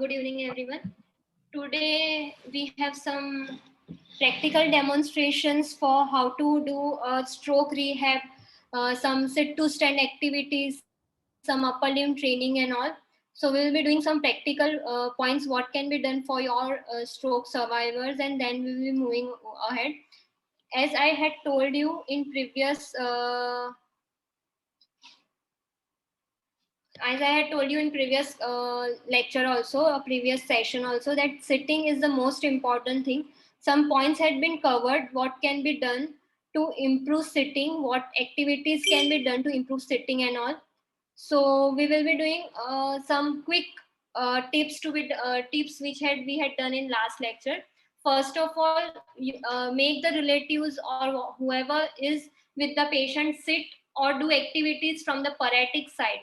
Good evening, everyone. Today we have some practical demonstrations for how to do a stroke rehab, some sit to stand activities, some upper limb training and all. So we'll be doing some practical points, what can be done for your stroke survivors, and then we will be moving ahead. As I had told you in previous as I had told you in previous lecture also, a previous session also, that sitting is the most important thing. Some points had been covered, what can be done to improve sitting, what activities can be done to improve sitting and all. So we will be doing some quick tips which we had done in last lecture. First of all, make the relatives or whoever is with the patient sit or do activities from the paretic side.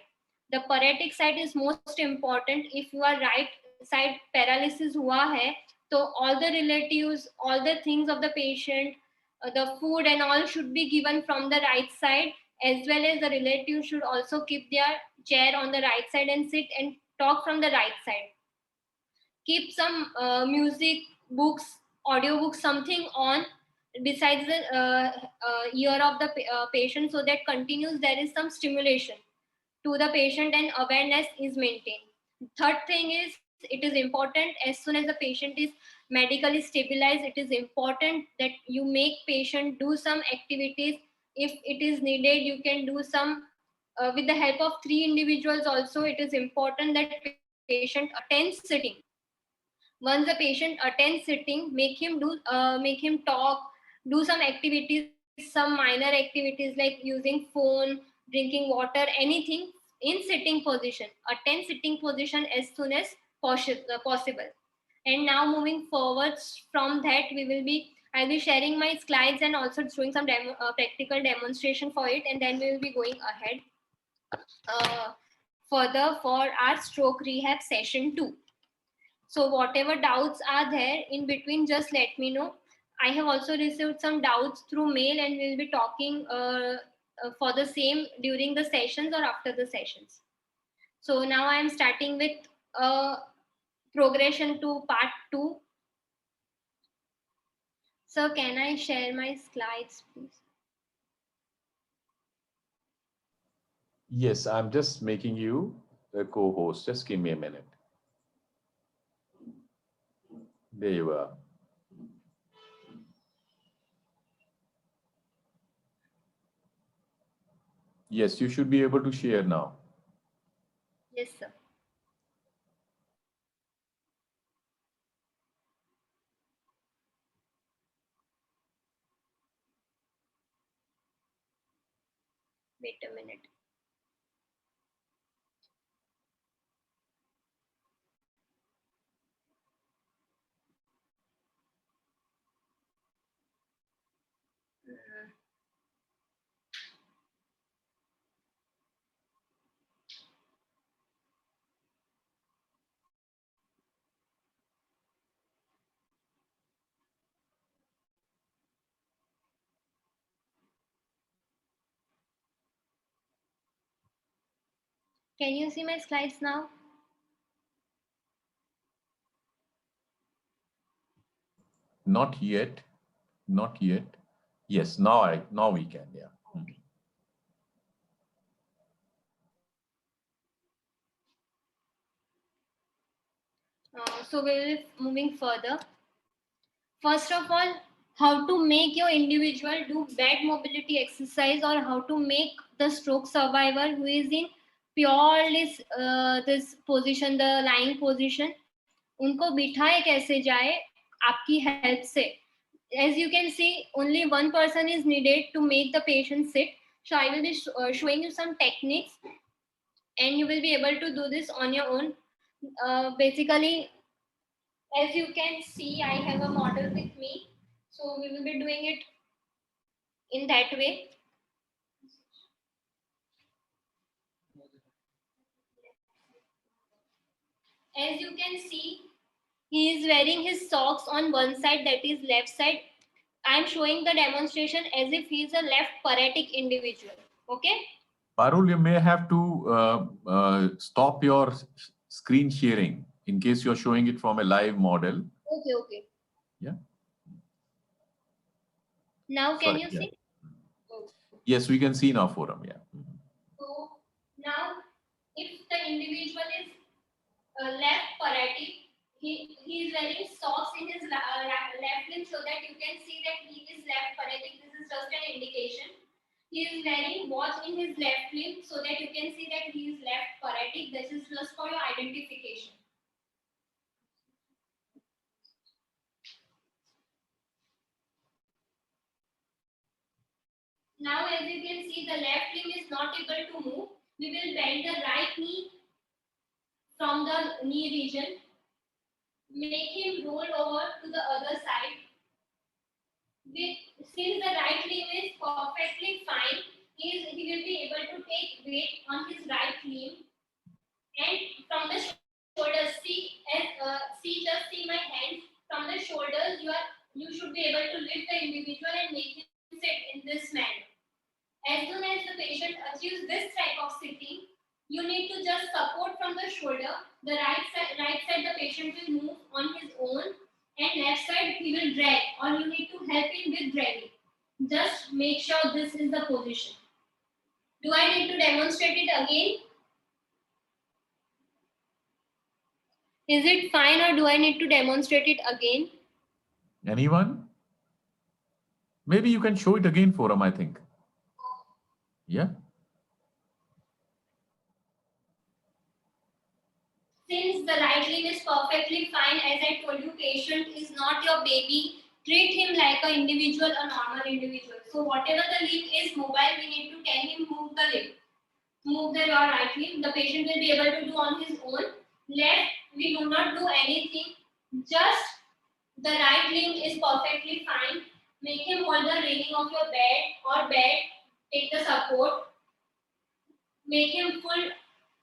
The paretic side is most important. If you are right side paralysis hua hai, so all the relatives, all the things of the patient, the food and all should be given from the right side, as well as the relatives should also keep their chair on the right side and sit and talk from the right side. Keep some music, books, audio books, something on besides the ear of the patient, so that continues there is some stimulation to the patient and awareness is maintained. Third thing is, it is important as soon as the patient is medically stabilized, it is important that you make patient do some activities. If it is needed, you can do some with the help of three individuals also. It is important that patient attends sitting. Once the patient attends sitting, make him talk, do some activities, some minor activities like using phone, drinking water, anything in sitting position. Attend sitting position as soon as possible. And now moving forwards from that, I'll be sharing my slides and also showing some practical demonstration for it, and then we will be going ahead further for our stroke rehab session 2. So whatever doubts are there in between, just let me know. I have also received some doubts through mail, and we'll be talking for the same during the sessions or after the sessions. So now I am starting with progression to part 2. So can I share my slides, please? Yes, I'm just making you a co-host. Just give me a minute. There you are. Yes, you should be able to share now. Yes, sir. Wait a minute. Can you see my slides now? Not yet. Not yet. Yes, now we can, yeah. Okay. So we'll be moving further. First of all, how to make your individual do bed mobility exercise, or how to make the stroke survivor who is in purely this position, the lying position, उनको बिठाए कैसे जाए आपकी help से. As you can see, only one person is needed to make the patient sit. So I will be showing you some techniques, and you will be able to do this on your own. Basically, as you can see, I have a model with me. So we will be doing it in that way. As you can see, he is wearing his socks on one side, that is left side. I am showing the demonstration as if he is a left paretic individual. Okay? Parul, you may have to stop your screen sharing in case you're showing it from a live model. Okay, okay. Yeah. Now can Sorry, you yeah. see? Yes, we can see in our forum. Yeah. So now, if the individual is left paretic, he is wearing socks in his left limb, so that you can see that he is left paretic. This is just an indication. He is wearing watch in his left limb, so that you can see that he is left paretic. This is just for your identification. Now, as you can see, the left limb is not able to move. We will bend the right knee from the knee region. Make him roll over to the other side. Since the right limb is perfectly fine, he will be able to take weight on his right limb. And from the shoulders, just see my hands. From the shoulders, you should be able to lift the individual and make him sit in this manner. As soon as the patient achieves this type of sitting, you need to just support from the shoulder. The right side the patient will move on his own, and left side he will drag, or you need to help him with dragging. Just make sure this is the position. Do I need to demonstrate it again? Is it fine, or do I need to demonstrate it again? Anyone? Maybe you can show it again, Forum, I think. Yeah. Since the right limb is perfectly fine, as I told you, patient is not your baby. Treat him like an individual, a normal individual. So whatever the limb is mobile, we need to tell him move the limb. Move your right limb. The patient will be able to do on his own. Left, we do not do anything. Just the right limb is perfectly fine. Make him hold the railing of your bed or bed. Take the support. Make him full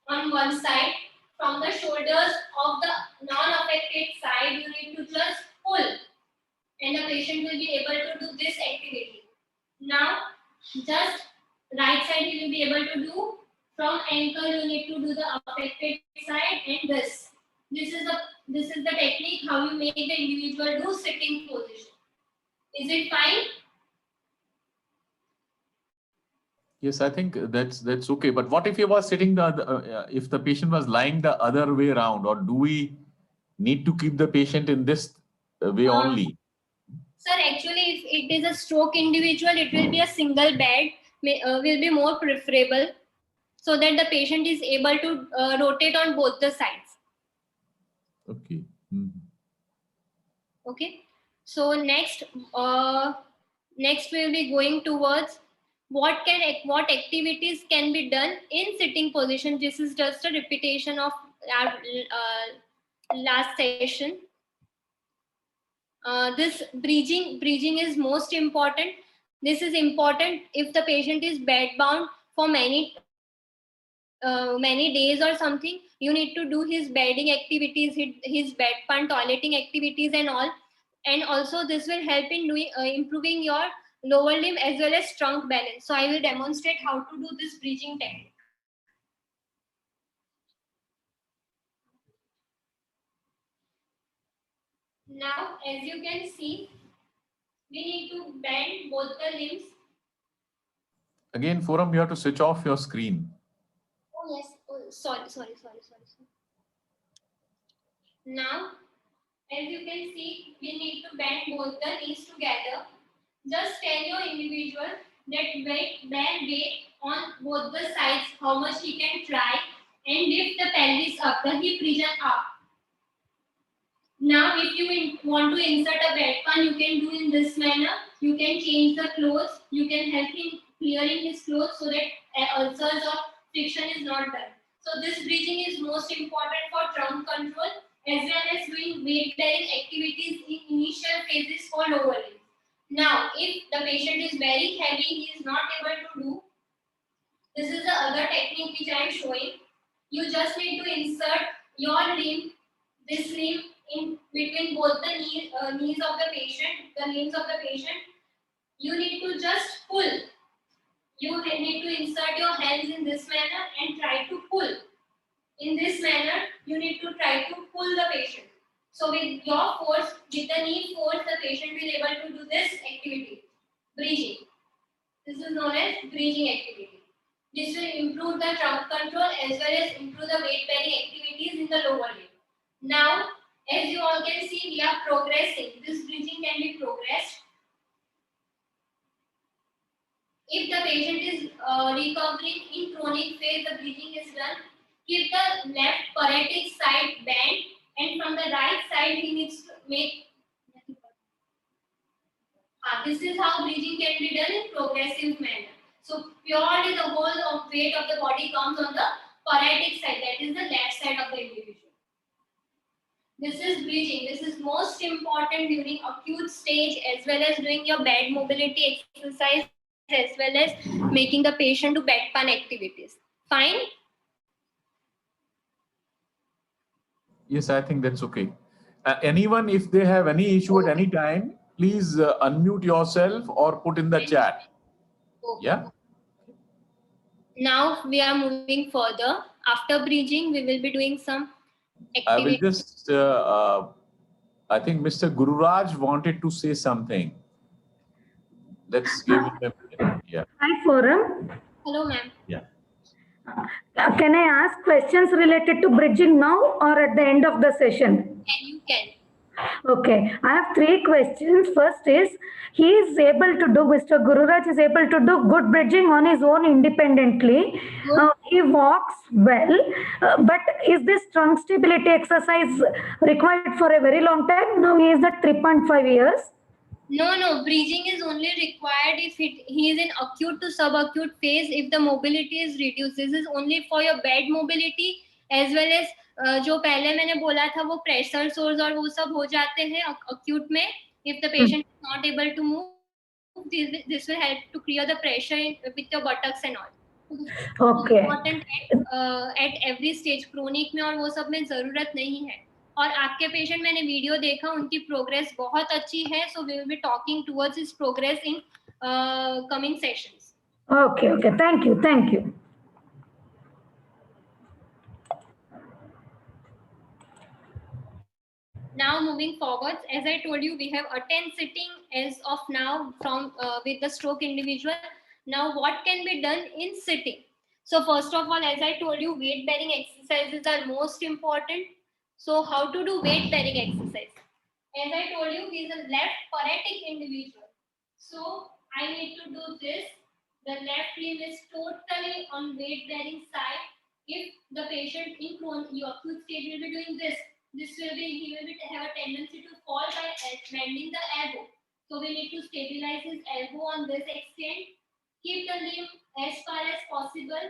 on one side. From the shoulders of the non-affected side, you need to just pull, and the patient will be able to do this activity. Now, just right side he will be able to do. From ankle, you need to do the affected side, and this. This is the technique how you make the individual do sitting position. Is it fine? Yes, I think that's okay. But what if he was sitting if the patient was lying the other way around, or do we need to keep the patient in this way only? Sir, actually, if it is a stroke individual, it will be a single bed, will be more preferable, so that the patient is able to rotate on both the sides. Okay. Okay. So next we will be going towards what activities can be done in sitting position. This is just a repetition of our last session. This breathing is most important. This is important if the patient is bedbound for many days or something. You need to do his bedding activities, his bedpan, toileting activities, and all. And also this will help in doing improving your lower limb as well as trunk balance. So I will demonstrate how to do this breathing technique. Now, as you can see, we need to bend both the limbs. Again, Forum, you have to switch off your screen. Oh yes. Oh, sorry. Now, as you can see, we need to bend both the knees together. Just tell your individual that bear weight on both the sides, how much he can try, and lift the pelvis up, the hip region up. Now, if you want to insert a bedpan, you can do in this manner. You can change the clothes. You can help him clearing his clothes so that ulcers or friction is not done. So this breathing is most important for trunk control as well as doing weight bearing activities in initial phases for lower limb. Now, if the patient is very heavy, he is not able to do. This is the other technique which I am showing. You just need to insert your limb, this limb, in between both the knees of the patient, the limbs of the patient. You need to just pull. You need to insert your hands in this manner and try to pull. In this manner, you need to try to pull the patient. So with your force, with the knee force, the patient will able to do this activity, breathing. This is known as breathing activity. This will improve the trunk control as well as improve the weight bearing activities in the lower limb. Now, as you all can see, we are progressing. This breathing can be progressed. If the patient is recovering in chronic phase, the breathing is done. Keep the left paretic side bent, and from the right side, he needs to make. This is how breathing can be done in progressive manner. So purely the whole of weight of the body comes on the paretic side, that is the left side of the individual. This is breathing. This is most important during acute stage as well as doing your bed mobility exercise as well as making the patient do bedpan activities. Fine? Yes, I think that's okay. Anyone, if they have any issue at any time, please unmute yourself or put in the chat. Okay. Yeah. Now we are moving further. After breathing, we will be doing some I will activities. just, I think Mr. Gururaj wanted to say something. Let's give him a minute. Yeah. Hi, Forum. Hello, ma'am. Yeah. Can I ask questions related to bridging now or at the end of the session? And you can. Okay, I have three questions. First is, Mr. Gururaj is able to do good bridging on his own independently. He walks well, but is this trunk stability exercise required for a very long time? Now he is at 3.5 years. No, breathing is only required if he is in acute to subacute phase, if the mobility is reduced. This is only for your bed mobility as well as जो पहले मैंने बोला था वो pressure source और वो सब हो जाते हैं acute में. If the patient is not able to move, this will help to clear the pressure with your buttocks and all. Okay. Important at every stage. Chronic में और वो सब में जरूरत नहीं है. और आपके पेशेंट मैंने वीडियो देखा, उनकी प्रोग्रेस बहुत अच्छी है. So we will be talking towards his progress in coming sessions. Okay. Thank you. Now moving forwards, as I told you, we have attend sitting as of now from with the stroke individual. Now what can be done in sitting? So first of all, as I told you, weight bearing exercises are most important. So how to do weight bearing exercise? As I told you, he is a left paretic individual. So I need to do this. The left limb is totally on weight bearing side. If the patient in acute stage will be doing this, he will have a tendency to fall by bending the elbow. So we need to stabilize his elbow on this extent. Keep the limb as far as possible.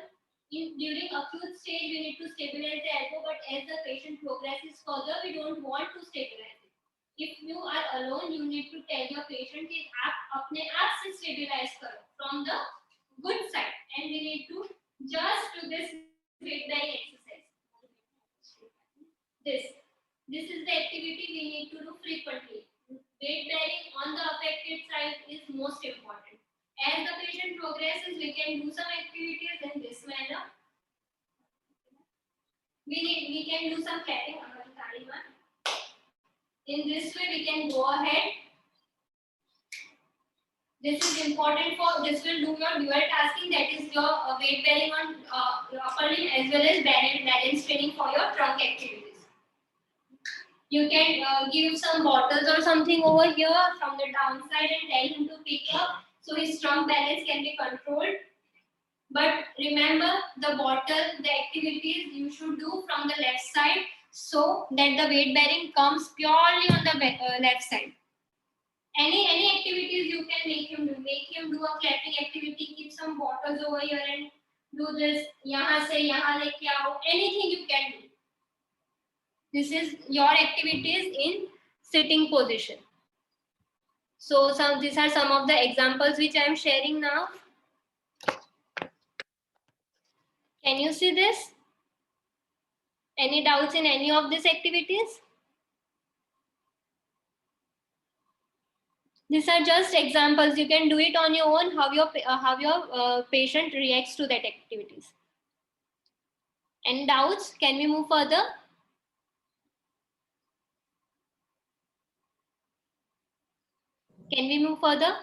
During acute stage, we need to stabilize the elbow, but as the patient progresses further, we don't want to stabilize it. If you are alone, you need to tell your patient कि आप अपने आप से stabilize करो from the good side, and we need to just do this weight bearing exercise. This is the activity we need to do frequently. Weight bearing on the affected side is most important. As the patient progresses, we can do some activities in this manner. We can do some clapping. In this way, we can go ahead. This is important for, this will do your dual tasking, that is your weight bearing on your upper limb as well as balance training for your trunk activities. You can give some bottles or something over here from the downside and tell him to pick up so his trunk balance can be controlled. But remember, the bottle, the activities you should do from the left side so that the weight bearing comes purely on the left side. Any activities you can make him do. Make him do a clapping activity. Keep some bottles over here and do this. यहाँ से यहाँ लेके आओ. Anything you can do. This is your activities in sitting position. So these are some of the examples which I am sharing now. Can you see this? Any doubts in any of these activities? These are just examples. You can do it on your own, how your patient reacts to that activities. Any doubts? Can we move further? Can we move further?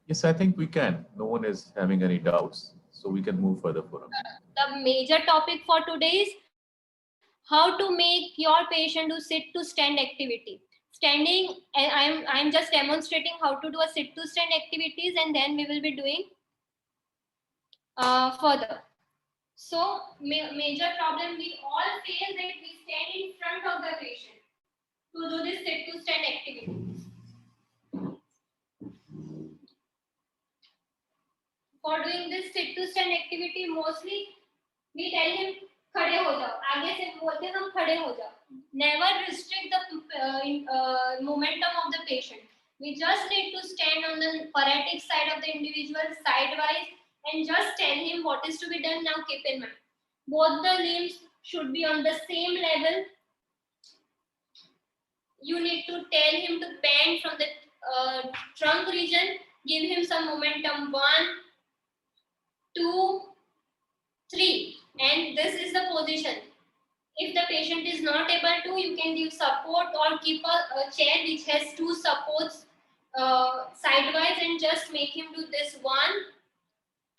Yes, I think we can. No one is having any doubts, so we can move further for him. The major topic for today is how to make your patient do sit to stand activity. Standing, I'm just demonstrating how to do a sit to stand activities, and then we will be doing further. So major problem we all face that we stand in front of the patient to do this sit to stand activity. For doing this sit to stand activity, mostly we tell him खड़े हो जाओ, आगे से बोलते हैं हम खड़े हो जाओ. Never restrict the momentum of the patient. We just need to stand on the paretic side of the individual sidewise and just tell him what is to be done. Now keep in mind, both the limbs should be on the same level. You need to tell him to bend from the trunk region. Give him some momentum. 1, 2, 3, and this is the position. If the patient is not able to, you can give support or keep a chair which has 2 supports sidewise and just make him do this 1,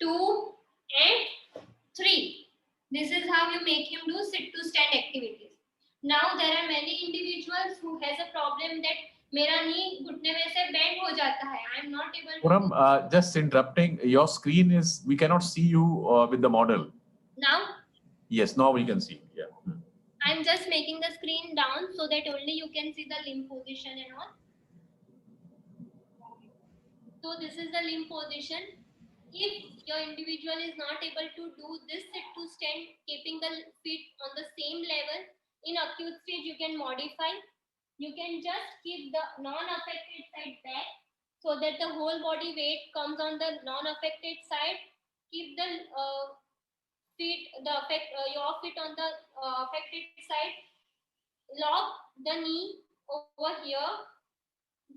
2, and 3. This is how you make him do sit to stand activities. Now there are many individuals who has a problem that मेरा knee घुटने में से bend हो जाता है. I am not able to. Puram, just interrupting. Your screen is, we cannot see you with the model. Now? Yes, now we can see. Yeah. I'm just making the screen down so that only you can see the limb position and all. So this is the limb position. If your individual is not able to do this sit to stand, keeping the feet on the same level, in acute stage you can modify. You can just keep the non-affected side back so that the whole body weight comes on the non-affected side. Keep the feet, your feet on the affected side. Lock the knee over here.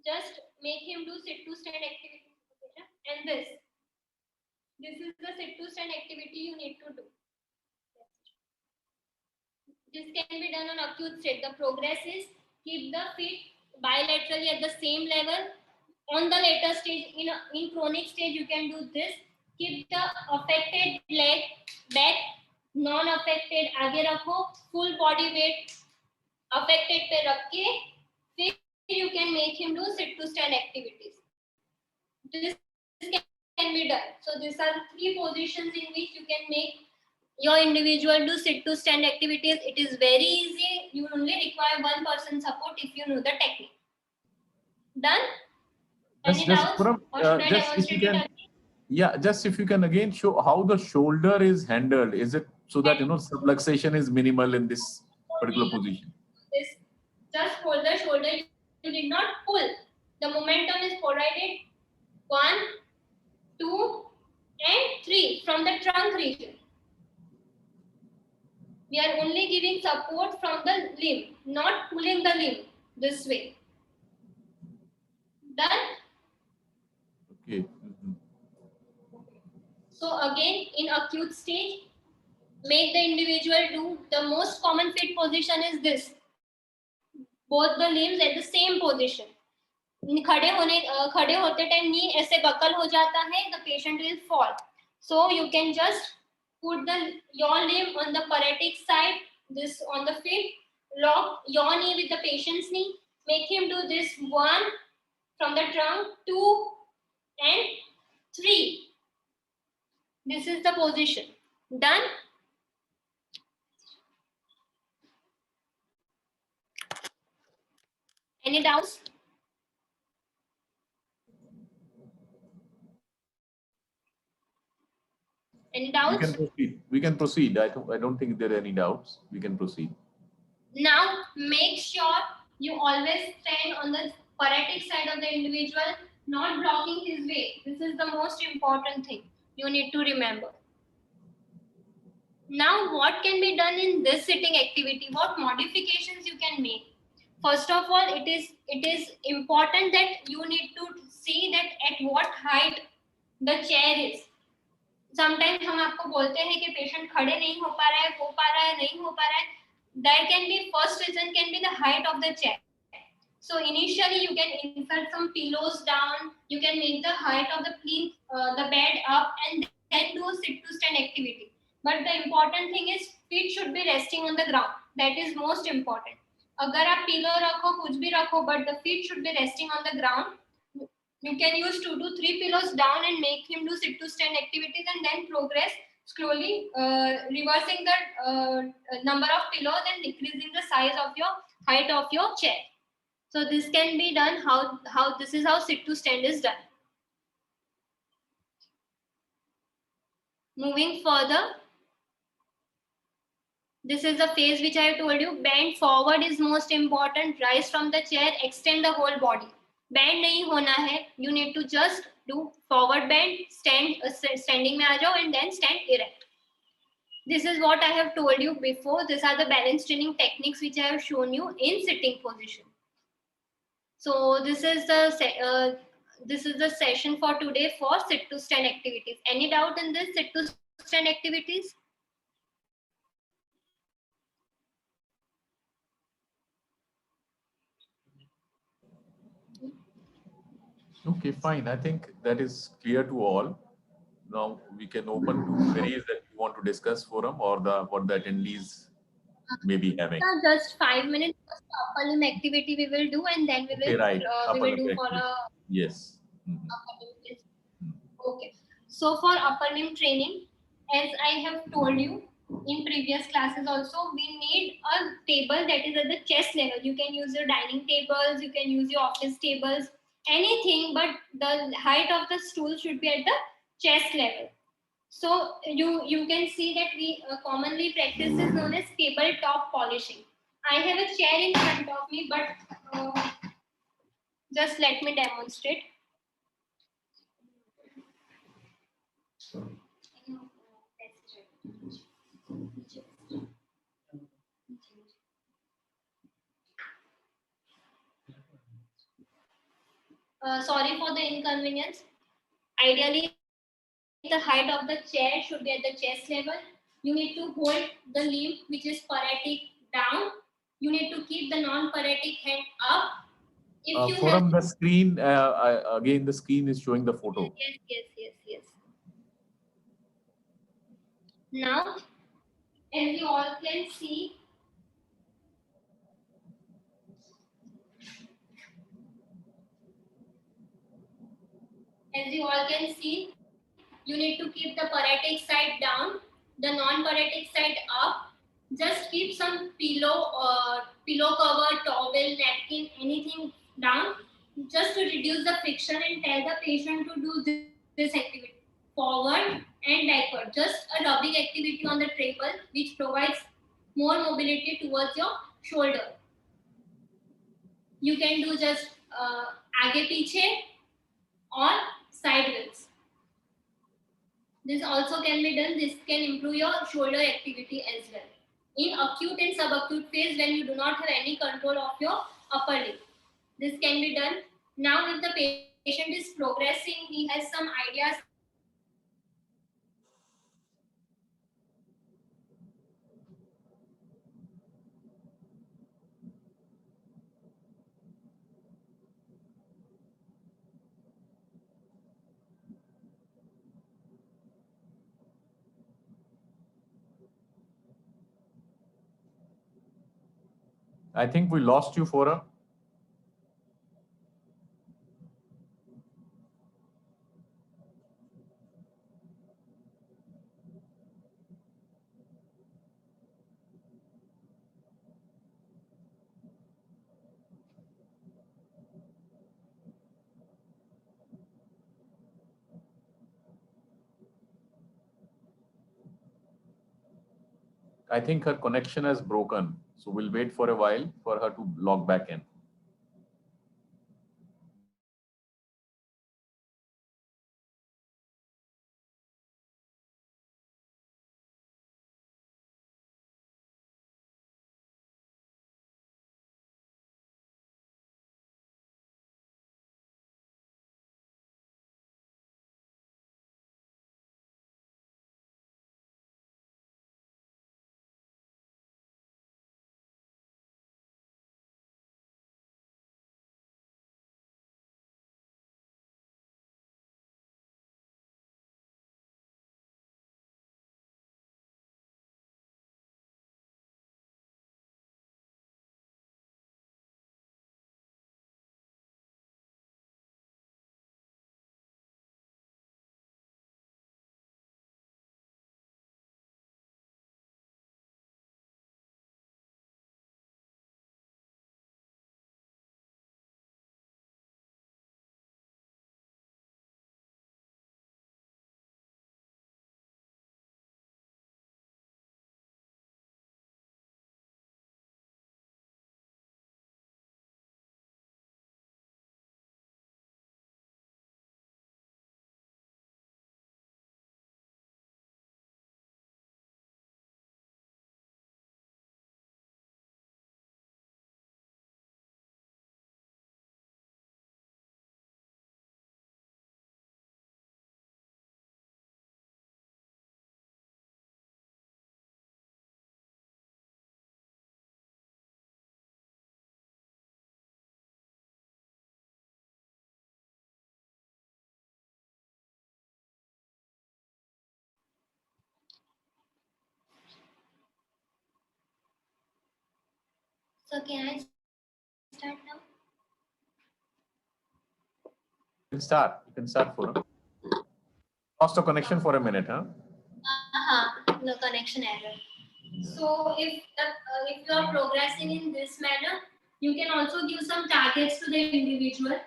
Just make him do sit to stand activity. And this is the sit to stand activity you need to do. This can be done on acute state. The progress is keep the feet bilaterally at the same level. On the later stage, in chronic stage, you can do this. Keep the affected leg back, non-affected आगे रखो, full body weight affected पे रख के, फिर you can make him do sit to stand activities. This can be done. So these are 3 positions in which you can make your individual do sit to stand activities. It is very easy. You only require 1 person support if you know the technique. Done? Any doubts? Puram, Or should I just if you demonstrate can, it again? yeah, just if you can again show how the shoulder is handled. Is it so that subluxation is minimal in this particular position? This just hold the shoulder. You did not pull. The momentum is provided 1, 2, and 3 from the trunk region. We are only giving support from the limb, not pulling the limb this way. Done? Okay. So again, in acute stage, make the individual do the most common fit position is this. Both the limbs at the same position. खड़े होते time नी ऐसे buckle हो जाता है, the patient will fall. So you can just put your limb on the paretic side, this on the feet, lock your knee with the patient's knee, make him do this 1 from the trunk, 2 and 3. This is the position. Done? Any doubts? Any doubts? We can proceed. I don't think there are any doubts. We can proceed. Now make sure you always stand on the paretic side of the individual, not blocking his way. This is the most important thing you need to remember. Now what can be done in this sitting activity? What modifications you can make? First of all, it is important that you need to see that at what height the chair is. Sometimes हम आपको बोलते हैं कि patient खड़े नहीं हो पा रहा है, हो पा रहा है, नहीं हो पा रहा है. There can be first reason can be the height of the chair. So initially you can insert some pillows down, you can make the height of the bed up, and then do a sit to stand activity. But the important thing is feet should be resting on the ground. That is most important. अगर आप pillow रखो, कुछ भी रखो, but the feet should be resting on the ground. You can use 2 to 3 pillows down and make him do sit to stand activities, and then progress slowly, reversing the number of pillows and decreasing the size of your height of your chair. So this can be done. How this is how sit to stand is done. Moving further, this is the phase which I have told you. Bend forward is most important. Rise from the chair, extend the whole body. Bend नहीं होना है. You need to just do forward bend, standing में आ जाओ, and then stand erect. This is what I have told you before. These are the balance training techniques which I have shown you in sitting position. So this is the session for today for sit to stand activities. Any doubt in this sit to stand activities? Okay, fine. I think that is clear to all. Now we can open to queries that you want to discuss, Forum, or what the attendees may be having. Just 5 minutes upper limb activity we will do, and then we will Okay, right. we will do for activity. a Yes. Mhm. upper limb test. Okay. So for upper limb training, as I have told you in previous classes also, we need a table that is at the chest level. You can use your dining tables, you can use your office tables, anything, but the height of the stool should be at the chest level. So you can see that we commonly practice is known as tabletop polishing. I have a chair in front of me, but just let me demonstrate. Sorry for the inconvenience. Ideally, the height of the chair should be at the chest level. You need to hold the limb which is paretic down. You need to keep the non-paretic hand up. If you Forum, the screen, again, the screen is showing the photo. Yes. Now, as you all can see, you need to keep the paretic side down, the non-paretic side up. Just keep some pillow cover, towel, napkin, anything down, just to reduce the friction, and tell the patient to do this activity forward and backward. Just a rubbing activity on the table, which provides more mobility towards your shoulder. You can do just आगे पीछे or sideways. This also can be done. This can improve your shoulder activity as well. In acute and subacute phase, when you do not have any control of your upper limb, this can be done. Now, if the patient is progressing, he has some ideas. I think we lost you, Forum. I think her connection has broken. So we'll wait for a while for her to log back in. So can I start now? You can start for lost a connection for a minute, huh? The connection error. So if you are progressing in this manner, you can also give some targets to the individual.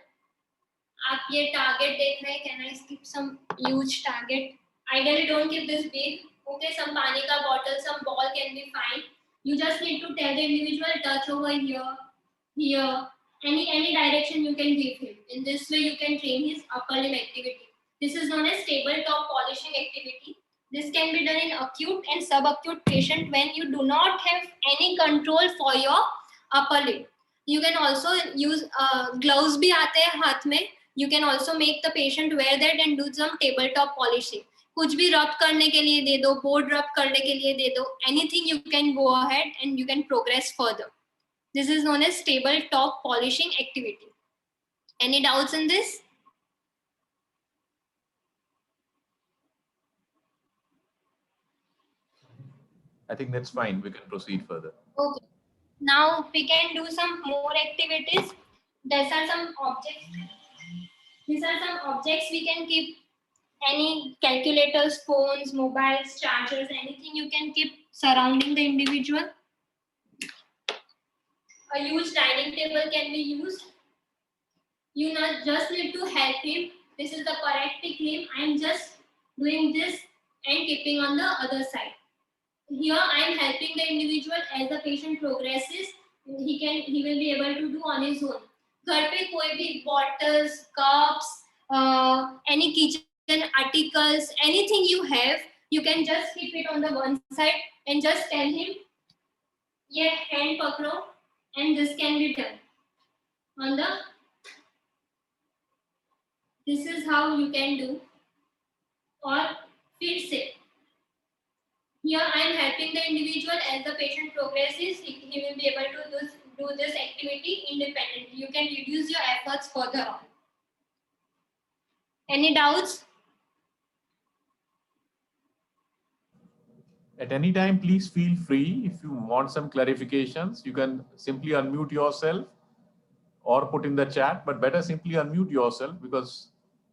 आप ये target देख रहे हैं, can I skip some huge target? Ideally, don't keep this big. Okay, some पानी का bottle, some ball can be fine. You just need to tell the individual touch over here, here, any direction you can give him. In this way, you can train his upper limb activity. This is known as tabletop polishing activity. This can be done in acute and subacute patient when you do not have any control for your upper limb. You can also use gloves भी आते हैं हाथ में. You can also make the patient wear that and do some tabletop polishing. कुछ भी रब करने के लिए दे दो, बोर्ड रब करने के लिए दे दो. Anything you can go ahead and you can progress further. This is known as tabletop polishing activity. Any doubts in this? I think that's fine. We can proceed further. Okay. Now we can do some more activities. These are some objects. These are some objects we can keep. Any calculators, phones, mobiles, chargers, anything you can keep surrounding the individual. A huge dining table can be used. You not just need to help him. This is the correct limb. I am just doing this and keeping on the other side. Here I am helping the individual as the patient progresses. He will be able to do on his own. घर पे कोई भी bottles, cups, any kitchen articles, anything you have, you can just keep it on the one side and just tell him, ये hand पकड़ो, and this can be done. On the, this is how you can do. Or फिर से, here I am helping the individual as the patient progresses. He will be able to do this activity independently. You can reduce your efforts further on. Any doubts? At any time, please feel free. If you want some clarifications, you can simply unmute yourself or put in the chat, but better simply unmute yourself because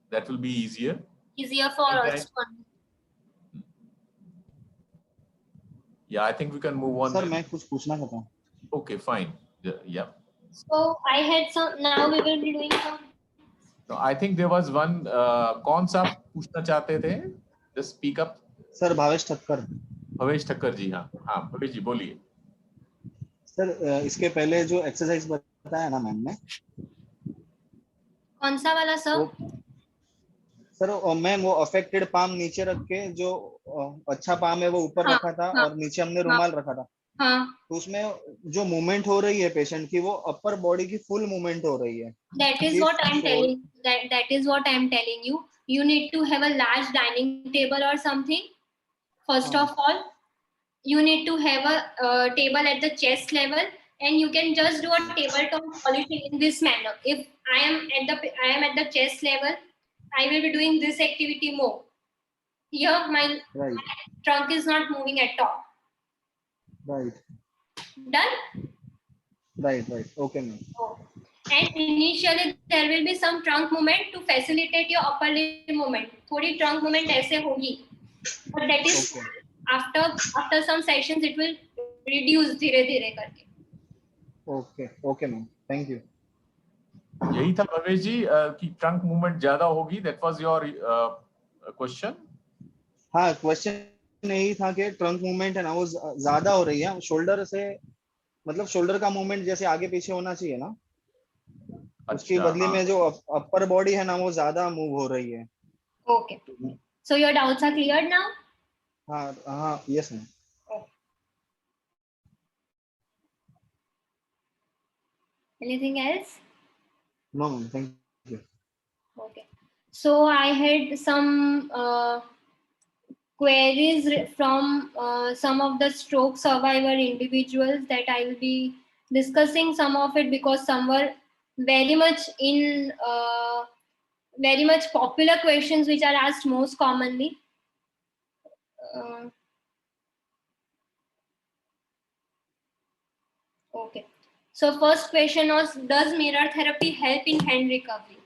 that will be easier. Easier for us. Yeah, I think we can move on. Sir, मैं कुछ पूछना चाहता हूँ. Okay, fine. Yeah. So I had some. Now we will be doing some. No, I think there was one. कौन सा पूछना चाहते थे? Just speak up. Sir, Bhavesh Thakkar. Bhavesh Thakkar जी, हाँ भवेश जी बोलिए. सर इसके पहले जो एक्सरसाइज बताया ना मैम ने, कौन सा वाला सर? सर मैम वो अफेक्टेड पाम नीचे रख के जो अच्छा पाम है वो ऊपर रखा था और नीचे हमने रुमाल रखा था. तो उसमें जो मूवमेंट हो रही है पेशेंट की वो अपर बॉडी की फुल मूवमेंट हो रही है. That is what I am telling. That is what I am telling you. You need to have a large dining table or something. First of all, you need to have a table at the chest level, and you can just do a tabletop polishing in this manner. If I am at the chest level, I will be doing this activity more. Here, my trunk is not moving at all. Right. Done? Right. Okay, ma'am. Oh. And initially, there will be some trunk movement to facilitate your upper limb movement. थोड़ी trunk movement ऐसे होगी. But that is okay. After some sessions, it will reduce धीरे-धीरे करके. Okay, ma'am. Thank you. यही था भवेश जी कि trunk movement ज्यादा होगी. That was your question. हाँ, क्वेश्चन यही था कि ट्रंक मूवमेंट है ना वो ज्यादा हो रही है. शोल्डर से मतलब शोल्डर का मूवमेंट जैसे आगे पीछे होना चाहिए ना, उसकी बदले में जो अपर बॉडी है ना वो ज्यादा मूव हो रही है. Okay. So your doubts are cleared now? हाँ, yes ma'am. Anything else? No ma'am, thank you. Okay. So I had some queries from some of the stroke survivor individuals that I will be discussing some of it because some were very much popular questions which are asked most commonly. Okay. So first question was, does mirror therapy help in hand recovery?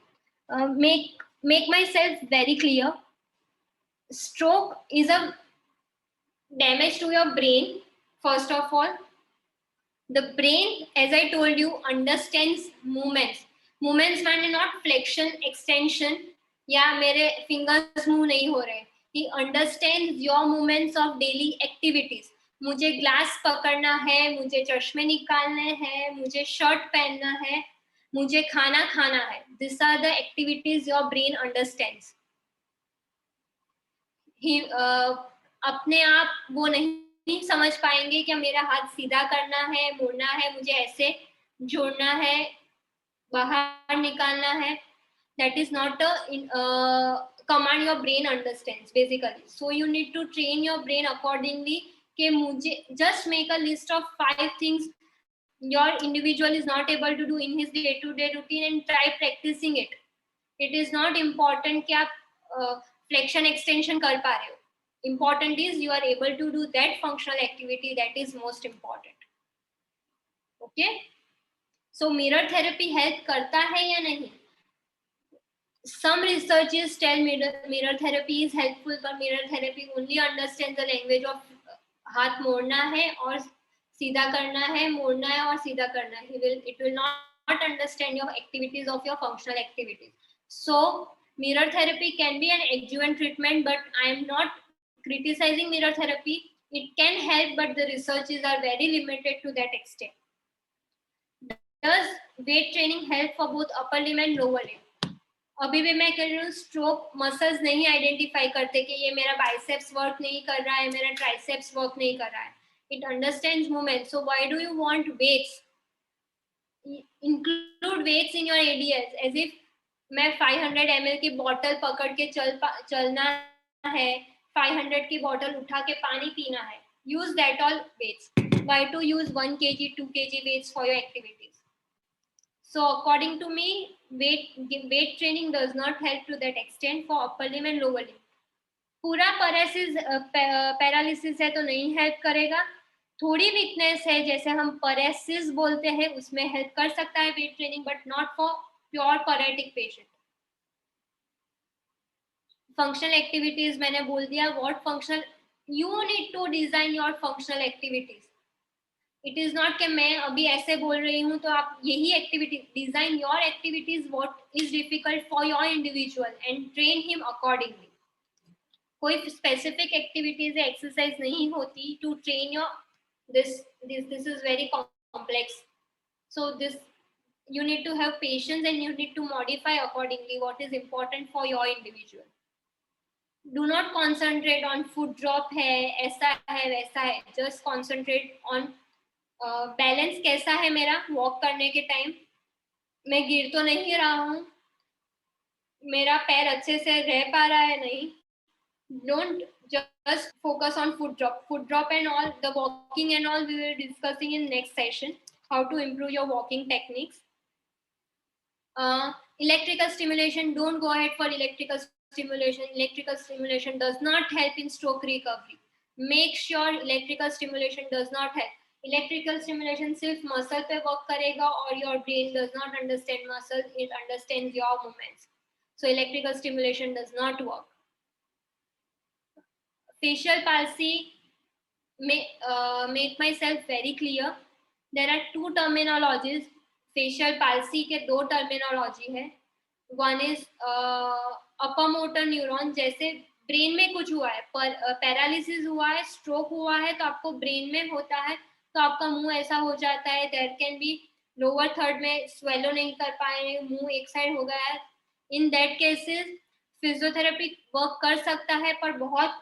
Make myself very clear. Stroke is a damage to your brain. First of all, the brain, as I told you, understands movements. Movements माने not flexion, extension, या मेरे fingers move नहीं हो रहे. He understands your movements of daily activities. मुझे glass पकड़ना है, मुझे चश्मे निकालने हैं, मुझे शर्ट पहनना है, मुझे खाना खाना है. These are the activities your brain understands. He अपने आप वो नहीं समझ पाएंगे कि मेरा हाथ सीधा करना है, मोड़ना है, मुझे ऐसे जोड़ना है, बाहर निकालना है. That is not a command your brain understands basically. So you need to train your brain accordingly. कि मुझे just make a list of 5 things your individual is not able to do in his day-to-day routine and try practicing it. It is not important कि आप flexion extension कर पा रहे हो. Important is you are able to do that functional activity. That is most important. Okay. So mirror therapy help करता है या नहीं? Some researchers tell mirror therapy is helpful, but mirror therapy only understands the language of हाथ मोड़ना है और सीधा करना है, मोड़ना है और सीधा करना है. It will not understand your activities of your functional activities. So mirror therapy can be an adjuvant treatment, but I am not criticizing mirror therapy. It can help, but the researches are very limited to that extent. Does weight training help for both upper limb and lower limb? अभी भी मैं कह रही हूँ, stroke muscles नहीं identify करते कि ये मेरा बाइसेप्स वर्क नहीं कर रहा है, मेरा ट्राइसेप्स वर्क नहीं कर रहा है. It understands movement. So why do you want weights? Include weights in your ADLs as if मैं 500 ml की बॉटल पकड़ के चलना है, 500 की बॉटल उठा के पानी पीना है. Use that all weights. Why to use 1 kg, 2 kg weights for your activities? So according to me, weight training does not help to that extent for upper limb and lower limb. पूरा paralysis है तो नहीं help करेगा. थोड़ी weakness है जैसे हम पैरासिस बोलते हैं, उसमें हेल्प कर सकता है weight training, but not for pure paralytic patient. Functional activities मैंने बोल दिया. What functional, you need to design your functional activities. It is not कि मैं अभी ऐसे बोल रही हूँ तो आप यही activity design your activities what is difficult for your individual and train him accordingly. कोई स्पेसिफिक एक्टिविटीज या एक्सरसाइज नहीं होती to train your this is very complex. So this you need to have patience and you need to modify accordingly what is important for your individual. Do not concentrate on foot drop है, ऐसा है वैसा है. Just concentrate on balance कैसा है मेरा walk करने के टाइम, मैं गिर तो नहीं रहा हूँ, मेरा पैर अच्छे से रह पा रहा है नहीं. Don't just focus on foot drop and all. The walking and all we will be discussing in next session, how to improve your walking techniques. Electrical stimulation, don't go ahead for electrical stimulation. Electrical stimulation does not help in stroke recovery. Make sure electrical stimulation does not help. Electrical stimulation सिर्फ muscle पे work करेगा और your brain does not understand muscle, it understands your movements. So electrical stimulation does not work. Facial palsy, make myself very clear. There are 2 terminologies. Facial palsy के 2 terminology है. One is upper motor neuron. जैसे brain में कुछ हुआ है, paralysis हुआ है, stroke हुआ है, तो आपको ब्रेन में होता है तो आपका मुंह ऐसा हो जाता है. There can be lower third में swallow नहीं कर पाए, मुंह एक साइड हो गया है. In that cases physiotherapy work कर सकता है पर बहुत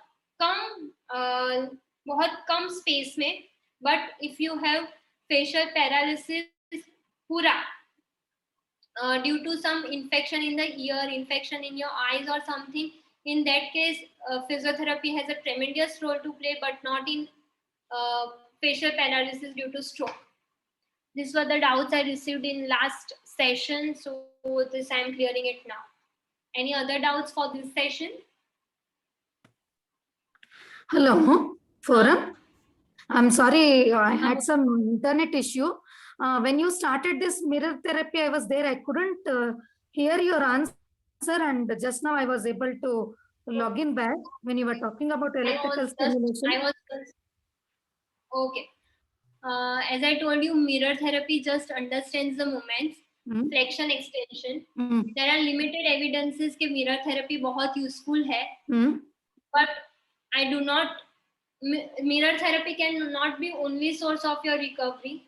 कम स्पेस में. But if you have facial paralysis पूरा due to some infection in the ear, infection in your eyes और something, in that case physiotherapy has a tremendous role to play, but not in facial paralysis due to stroke. These were the doubts I received in last session, so this I am clearing it now. Any other doubts for this session? Hello, forum. I'm sorry, I had some internet issue. when you started this mirror therapy, I was there. I couldn't hear your answer, and just now I was able to log in back when you were talking about electrical stimulation. Okay. As I told you, mirror therapy just understands the movements, flexion, extension. There are limited evidences कि mirror therapy बहुत useful है, but I do not. Mirror therapy can not be only source of your recovery.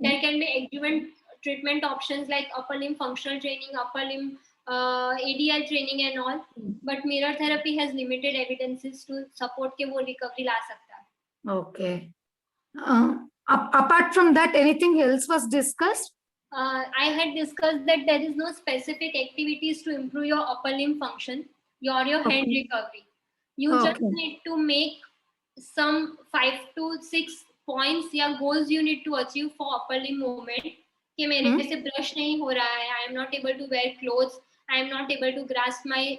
There can be adjuvant treatment options like upper limb functional training, upper limb ADL training and all. But mirror therapy has limited evidences to support के वो recovery ला सकता है. Okay. Apart from that, anything else was discussed? I had discussed that there is no specific activities to improve your upper limb function, your hand recovery. You just need to make some 5 to 6 points या goals you need to achieve for upper limb movement. कि मेरे से brush नहीं हो रहा है, I am not able to wear clothes, I am not able to grasp my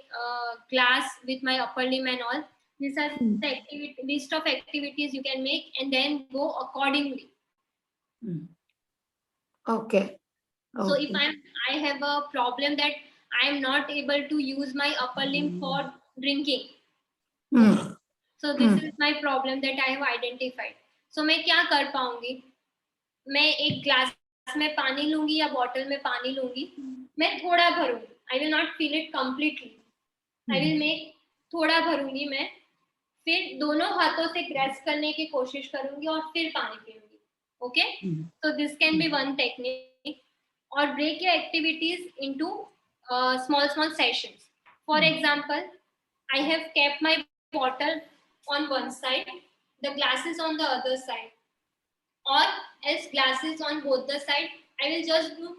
glass with my upper limb and all. These are the list of activities you can make and then go accordingly. Okay. So if I have a problem that I am not able to use my upper limb for drinking. So this is my problem that I have identified. So मैं क्या कर पाऊंगी? मैं एक glass में पानी लूंगी या बॉटल में पानी लूंगी, मैं थोड़ा भरूंगी. I will not fill it completely. I will make थोड़ा भरूंगी मैं, फिर दोनों हाथों से ग्रैस्प करने की कोशिश करूंगी और फिर पानी पीऊंगी. Okay? So this can be one technique. Or break your activities into small sessions. For example, I have kept my bottle on one side, the glasses on the other side, or else glasses on both the side. I will just do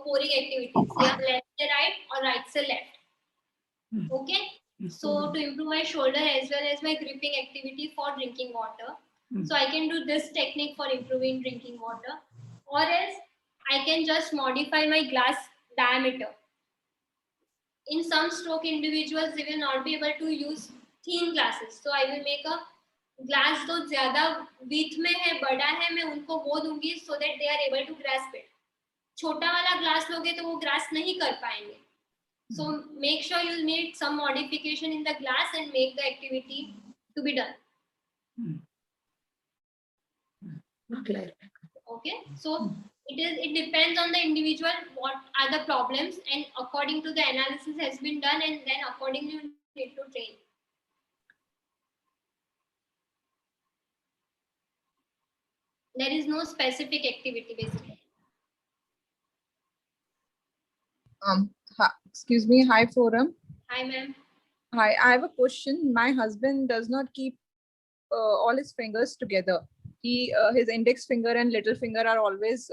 pouring activities, left to right or right to left. Okay. So to improve my shoulder as well as my gripping activity for drinking water. So I can do this technique for improving drinking water, or else I can just modify my glass diameter. In some stroke individuals, they will not be able to use thin glasses. So I will make a glass जो ज़्यादा width में है, बड़ा है, मैं उनको वो दूंगी so that they are able to grasp it. छोटा वाला glass लोगे तो वो grasp नहीं कर पाएंगे. So make sure you need some modification in the glass and make the activity to be done. Okay, so it depends on the individual what are the problems, and according to the analysis has been done, and then accordingly you need to train. There is no specific activity basically. Excuse me. Hi, forum. Hi, ma'am. Hi, I have a question. My husband does not keep all his fingers together. His index finger and little finger are always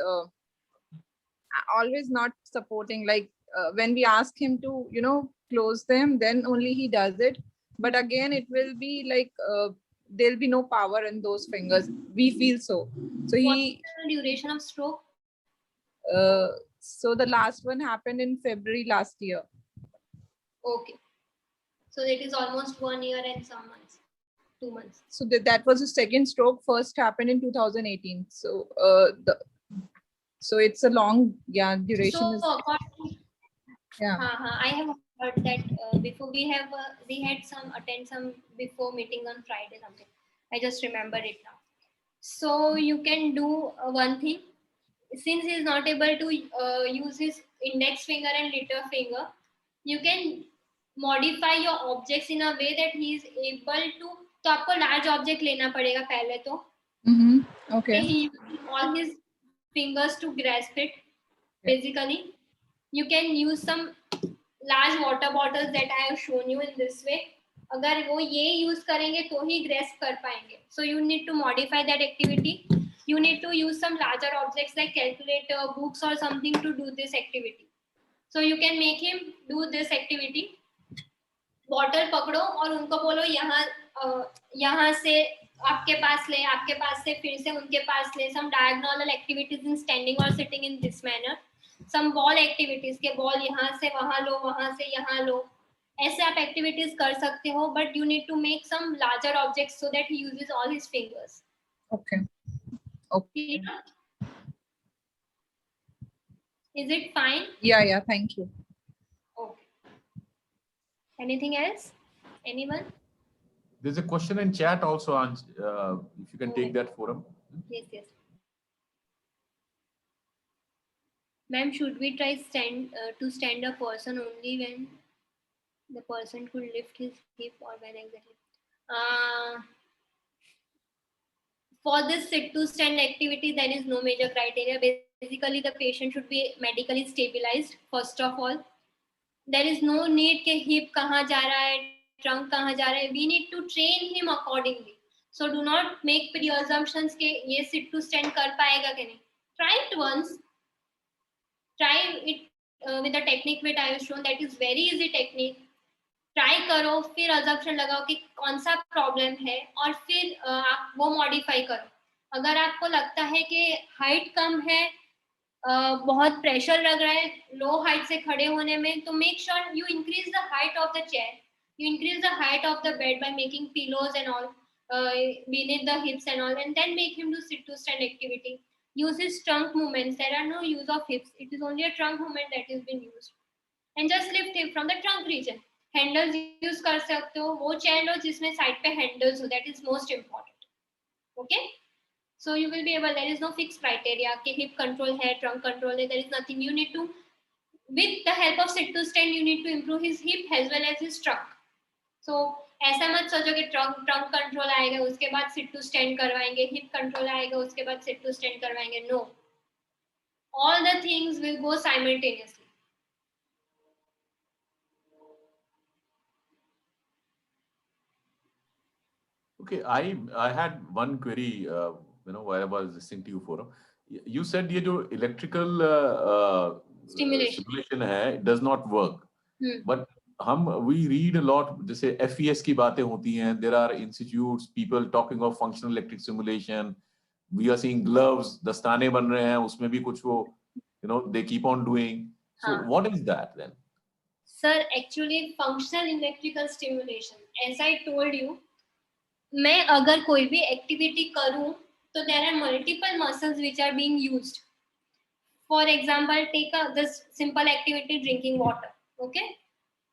not supporting. Like when we ask him to, close them, then only he does it. But again, it will be like there'll be no power in those fingers. We feel so. So What is the duration of stroke? So the last one happened in February last year. Okay. So it is almost 1 year and some months, 2 months. So that was the second stroke. First happened in 2018. So so it's a long duration. So Yeah. I have heard that before we had attend some before meeting on Friday something. I just remember it now. So you can do one thing. Since he is not able to use his index finger and little finger, you can modify your objects in a way that he is able to. तो आपको large object लेना पड़ेगा पहले तो. Okay. He uses all his fingers to grasp it. Basically, you can use some large water bottles that I have shown you in this way. अगर वो ये use करेंगे तो ही grasp कर पाएंगे. So you need to modify that activity. You need to use some larger objects like calculator, books or something to do this activity. So you can make him do this activity. Bottle पकड़ो और उनको बोलो यहाँ से आपके पास से फिर से उनके पास ले. Some diagonal activities in standing or sitting in this manner. Some ball activities के ball यहाँ से वहाँ लो, वहाँ से यहाँ लो. ऐसे आप activities कर सकते हो, but you need to make some larger objects so that he uses all his fingers. Okay. Okay. Is it fine? Yeah, thank you. Okay. Anything else? Anyone? There's a question in chat also, Anj, if you can take that forum. Yes. Ma'am, should we try to stand a person only when the person could lift his hip, or when exactly? For this sit to stand activity, there is no major criteria. Basically, the patient should be medically stabilized, first of all. There is no need के hip कहाँ जा रहा है, trunk कहाँ जा रहा है. We need to train him accordingly. So do not make pre-assumptions के ये sit to stand कर पाएगा कि नहीं. Try it once. Try it with the technique which I have shown. That is very easy technique. Try करो, फिर assumption लगाओ कि कौन सा प्रॉब्लम है, और फिर आप वो मॉडिफाई करो. अगर आपको लगता है कि हाइट कम है, बहुत प्रेशर लग रहा है लो हाइट से खड़े होने में, तो make sure you increase the height of the chair, you increase the height of the bed by making pillows and all beneath the hips and all, and then make him do sit to stand activity. Use his trunk movements. There are no use of hips. It is only a trunk movement that is being used. And just lift him from the trunk region. Handles use कर सकते हो, वो chair लो जिसमें side पे handles हो, that is most important. Okay, so you will be able. There is no fix criteria कि hip control है, trunk control है. There is nothing. You need to, with the help of sit to stand, you need to improve his hip as well as his trunk. So ऐसा मत सोचो कि trunk control आएगा उसके बाद sit to stand करवाएंगे, hip control आएगा उसके बाद सिट टू स्टैंड करवाएंगे. No, all the things will go simultaneously. Okay, I had one query, while I was listening to you forum. You said ये जो electrical Stimulation है, it does not work. But we read a lot, जैसे FES की बातें होती हैं. There are institutes, people talking of functional electric stimulation. We are seeing gloves, दस्ताने बन रहे हैं, उसमें भी कुछ वो, they keep on doing. So what is that then? Sir, actually functional electrical stimulation, as I told you, मैं अगर कोई भी एक्टिविटी करूं तो there are multiple muscles which are being used. For example, take this simple activity, drinking water. Okay,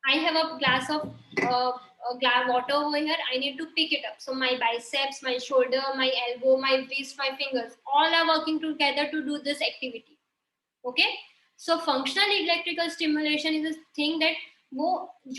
I have a glass of water over here. I need to pick it up. So my biceps, my shoulder, my elbow, my wrist, my fingers, all are working together to do this activity. Okay, so functional electrical stimulation is a thing that वो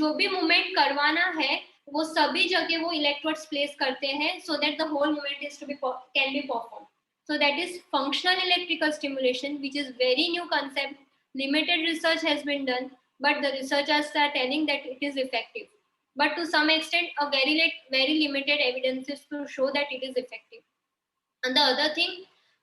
जो भी movement करवाना है वो सभी जगह वो electrodes place करते हैं, so that the whole movement is can be performed. So that is functional electrical stimulation, which is very new concept. Limited research has been done, but the researchers are telling that it is effective. But to some extent, a very limited evidences to show that it is effective. And the other thing,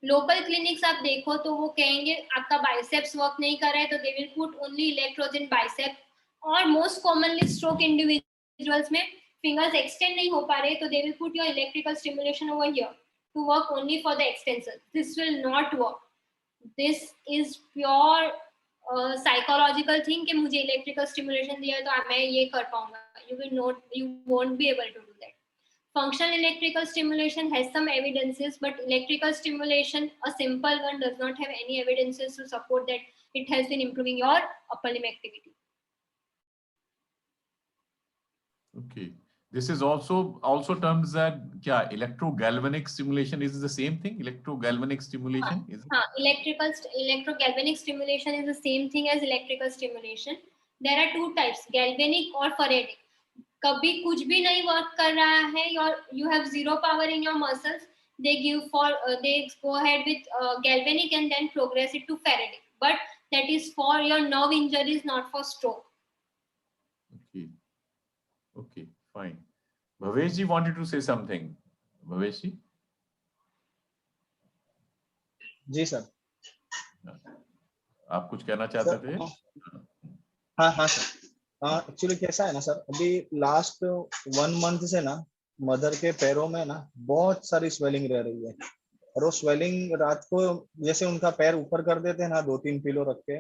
local clinics आप देखो तो वो कहेंगे आपका biceps work नहीं कर रहा है, तो they will put only electrodes in bicep. और मोस्ट कॉमनली स्ट्रोक इंडिविजुअल्स में फिंगर्स एक्सटेंड नहीं हो पा रहे, तो they will put your electrical stimulation over here to work only for the extension. This will not work. This is pure psychological thing कि मुझे electrical stimulation दिया है तो मैं ये कर पाऊंगा. You won't be able to do that. Functional electrical stimulation has some evidences, but electrical stimulation, a simple one, does not have any evidences to support that it has been improving your upper limb activity. Okay, this is also termed that electrogalvanic stimulation. Is the same thing? Electrogalvanic stimulation is electrogalvanic stimulation is the same thing as electrical stimulation. There are two types, galvanic or faradic. कभी कुछ भी नहीं work कर रहा है, you have zero power in your muscles, they go ahead with galvanic and then progress it to faradic, but that is for your nerve injuries, not for stroke. Okay, fine. Bhavesh ji wanted to say something. Bhavesh ji? Ji sir. आप कुछ कहना चाहते थे? हाँ sir. Actually कैसा है ना sir, अभी लास्ट 1 मंथ से ना मदर के पैरों में ना बहुत सारी स्वेलिंग रह रही है, और वो स्वेलिंग रात को जैसे उनका पैर ऊपर कर देते हैं ना 2-3 पिलो रख के,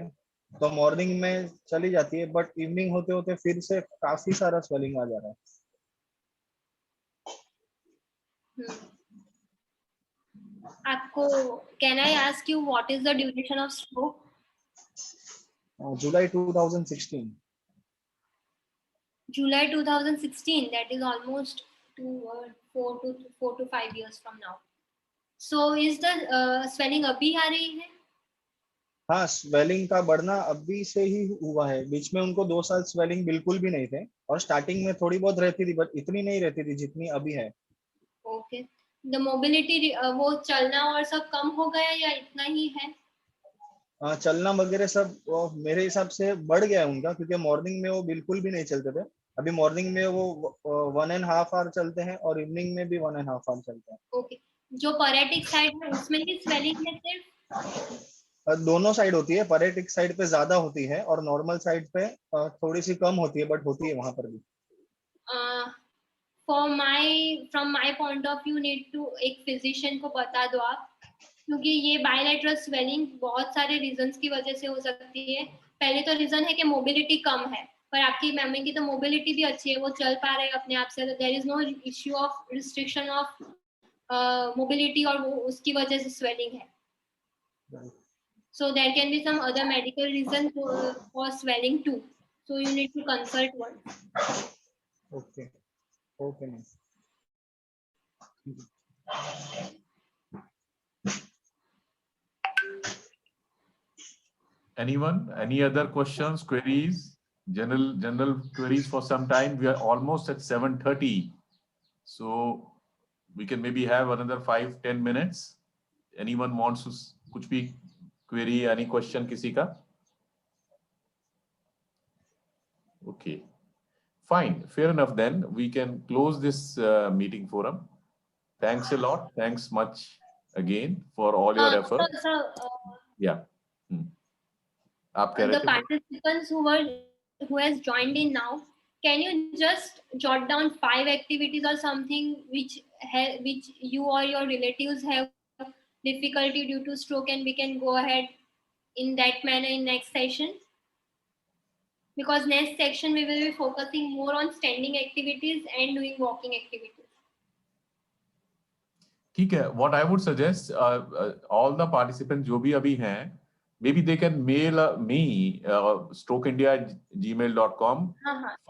तो मॉर्निंग में चली जाती है, बट इवनिंग होते होते फिर से काफी सारा स्वेलिंग आ जा रहा है. आपको, can I ask you what is the duration of stroke? July 2016. July 2016. That is almost 4 to 5 years from now. So is the swelling अभी आ रही है? हाँ, स्वेलिंग का बढ़ना अभी से ही हुआ है। बीच में उनको 2 साल स्वेलिंग बिल्कुल भी नहीं थे और स्टार्टिंग में थोड़ी बहुत रहती थी, बट इतनी नहीं रहती थी जितनी अभी है। ओके, द मोबिलिटी वो चलना और सब कम हो गया या इतना ही है? चलना वगैरह सब मेरे हिसाब से बढ़ गया है उनका, क्योंकि मॉर्निंग में वो बिल्कुल भी नहीं चलते थे। अभी मॉर्निंग में वो 1.5 आवर चलते हैं और इवनिंग में भी 1.5 आवर चलते हैं। ओके, जो परेटिक साइड है उसमें ही स्वेलिंग है सिर्फ? दोनों साइड होती है, परेटिक साइड पे ज्यादा होती है और नॉर्मल साइड पे थोड़ी सी कम होती है, बट होती है वहां पर भी। From my point of view need to एक फिजिशियन को बता दो आप, क्योंकि ये बायलैटरल स्वेलिंग बहुत सारे रीजंस की वजह से हो सकती है। पहले तो रीजन है कि मोबिलिटी कम है, पर आपकी मम्मी की तो मोबिलिटी भी अच्छी है, वो चल पा रहे हैं अपने आप से, there is no issue of restriction of mobility और वो उसकी वजह से स्वेलिंग है। So there can be some other medical reason for swelling too. So you need to consult one. Okay okay ma'am. Anyone? Any other questions, queries? General queries for some time. We are almost at 7:30, so we can maybe have another 5-10 minutes. Anyone wants to कुछ भी query, any question किसी का? Okay, fine, fair enough. Then we can close this meeting forum. Thanks a lot. Thanks much again for all your effort. Yeah. आप कह रहे The थे? participants who has joined in now, can you just jot down 5 activities or something which you or your relatives have difficulty due to stroke, and we can go ahead in that manner in next session, because next section we will be focusing more on standing activities and doing walking activities. ठीक है. What I would suggest, all the participants जो भी अभी हैं, maybe they can mail me strokeindia@gmail.com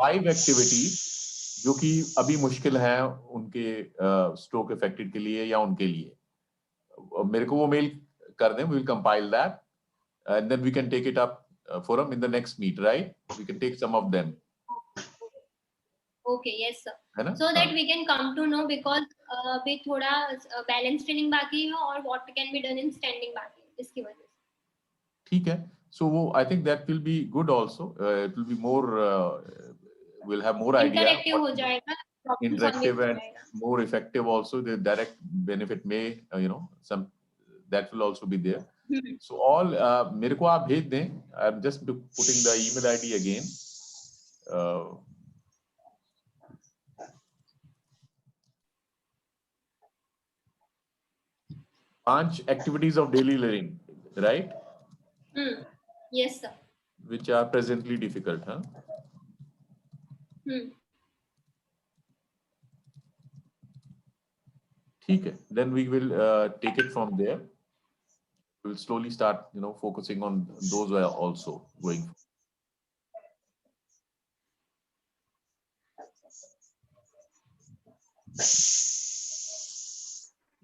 5 activities जो कि अभी मुश्किल है उनके स्ट्रोक अफेक्टेड के लिए या उनके लिए. मेरे को वो मेल कर दें. We will compile that and then we can take it up forum in the next meet, right? We can take some of them. Okay, yes sir. है ना? So that we can come to know, because अभी थोड़ा balance training बाकी है और what can be done in standing बाकी है, इसकी वजह से. ठीक है. So I think that will be good also. It will be more, we'll have more idea. Interactive हो जाएगा. Interactive and more effective also. The direct benefit may, some that will also be there. So all मेरे को आप भेज दें. I'm just putting the email ID again. 5 activities of daily living, right? Yes sir. Which are presently difficult, huh? ठीक है. Then we will take it from there. We will slowly start, focusing on those also going.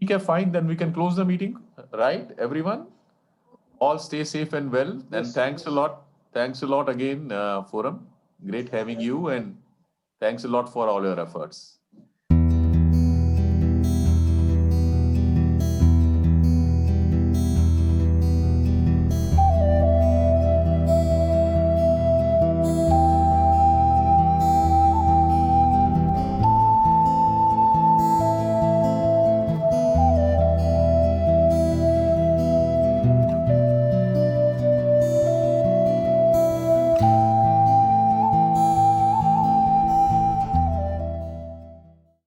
Okay, fine. Then we can close the meeting, right? Everyone, all stay safe and well. And thanks a lot. Thanks a lot again, Forum. Great having you, and thanks a lot for all your efforts.